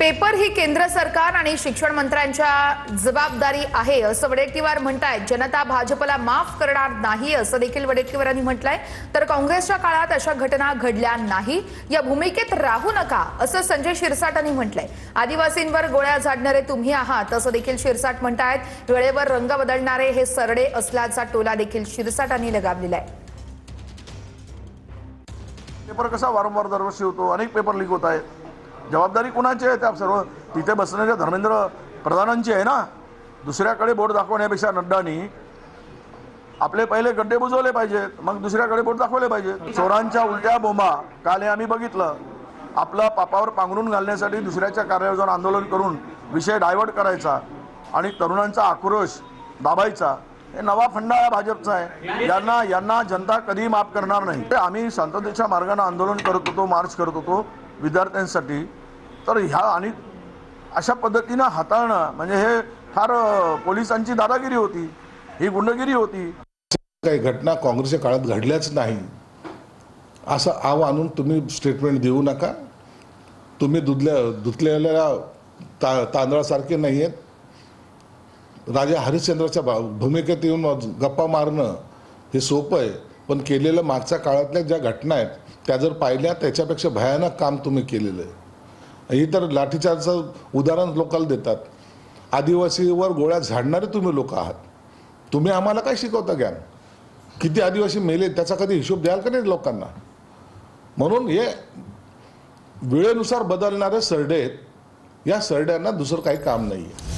Paper ही केंद्र सरकार आणि शिक्षण मंत्र्यांच्या जबाबदारी आहे असं वडेट्टीवार म्हणतायत। जनता भाजपला माफ करणार नाही असं देखील वडेट्टीवारांनी म्हटलंय। तर काँग्रेसच्या काळात अशा घटना घडल्या नाही, या भूमिकेत राहू नका असं संजय शिरसाटांनी म्हटलंय। आदिवासींवर गोळ्या झाडणारे तुम्ही आहात असं देखील शिरसाट म्हणतायत। वेळेवर रंग बदलणारे हे सरडे असल्याचा टोला देखील शिरसाटांनी लगावलेला आहे। पेपर कसा वारंवार दरवर्षी होतो, अनेक पेपर लीक होत आहेत। जबाबदारी कुणाची आहे? त्या सर्व तिथे बसणाऱ्या धर्मेंद्र प्रधानांची आहे ना। दुसऱ्याकडे बोट दाखवण्यापेक्षा नड्डांनी आपले पहिले गड्डे बुजवले पाहिजेत, मग दुसऱ्याकडे बोट दाखवले पाहिजे। चोरांच्या उलट्या बोंबा काल आम्ही बघितलं। आपला पापावर पांघरून घालण्यासाठी दुसऱ्याच्या कार्यावर जाऊन आंदोलन करून विषय डायव्हर्ट करायचा आणि तरुणांचा आक्रोश दाबायचा, हे नवा फंडा आहे भाजपचा आहे। यांना जनता कधी माफ करणार नाही। आम्ही शांततेच्या मार्गाने आंदोलन करत होतो, मार्च करत होतो विद्यार्थ्यांसाठी। तर ह्या आणि अशा पद्धतीने हाताळणं म्हणजे हे फार पोलिसांची दादागिरी होती, ही गुंडगिरी होती। काही घटना काँग्रेसच्या काळात घडल्याच नाही असं आव आणून तुम्ही स्टेटमेंट देऊ नका। तुम्ही धुतलेल्या तांदळासारखे नाही आहेत। राजा हरिश्चंद्राच्या भूमिकेत येऊन गप्पा मारणं हे सोपं आहे, पण केलेलं मागच्या काळातल्या ज्या घटना आहेत त्या जर पाहिल्या त्याच्यापेक्षा भयानक काम तुम्ही केलेलं आहे। ही तर लाठीचार्जचं उदाहरण लोकांना देतात। आदिवासीवर गोळ्या झाडणारे तुम्ही लोक आहात। तुम्ही आम्हाला काय शिकवता ज्ञान? किती आदिवासी मेले त्याचा कधी हिशोब द्याल का नाही लोकांना? म्हणून हे वेळेनुसार बदलणारे सरडे आहेत। या सरड्यांना दुसरं काही काम नाही आहे।